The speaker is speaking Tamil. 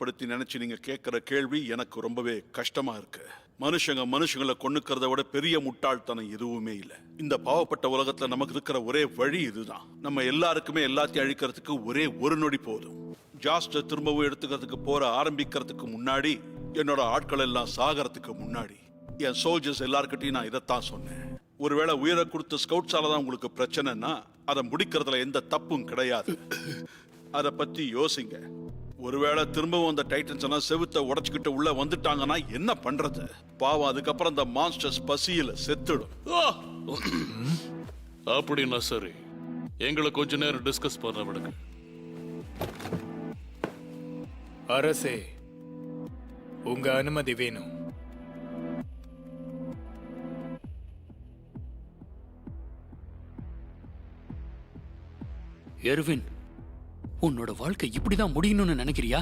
படுத்தி நினைச்சு நீங்க கேட்கிற கேள்வி எனக்கு ரொம்பவே கஷ்டமா இருக்கு. மனுஷங்களை கொன்னுக்கிறத விட பெரிய முட்டாள்தனம் எதுவுமே இல்லை. இந்த பாவப்பட்ட உலகத்துல நமக்கு இருக்கிற ஒரே வழி இதுதான். நம்ம எல்லாருக்குமே எல்லாத்தையும் அழிக்கிறதுக்கு ஒரே ஒரு நொடி போதும். ஜாஸ்ட திரும்பவும் எடுத்துக்கிறதுக்கு போற ஆரம்பிக்கிறதுக்கு முன்னாடி, என்னோட ஆட்கள் எல்லாம் சாகறதுக்கு முன்னாடி, என் சோல்ஜர்ஸ் எல்லார்கிட்டையும் நான் இதைத்தான் சொன்னேன். ஒருவேளை உயிரை கொடுத்த ஸ்கவுட்ஸால தான் உங்களுக்கு பிரச்சனைன்னா அதை முடிக்கிறதுல எந்த தப்பும் கிடையாது. அதை பத்தி யோசிங்க. ஒருவேளை திரும்பவும் அந்த டைட்டன்ஸ் எல்லாம் செவுத்த உடைச்சுக்கிட்டு உள்ள வந்துட்டாங்கன்னா என்ன பண்றது? பாவம், அதுக்கப்புறம் அந்த மான்ஸ்டர்ஸ் பசியில செத்துடும். அப்படின்னா சரி, எங்களை கொஞ்ச நேரம் டிஸ்கஸ் பண்ண விடுங்க. அரசே, உங்க அனுமதி வேணும். எர்வின், உன்னோட வாழ்க்கை இப்படிதான் முடியணும்னு நினைக்கிறியா?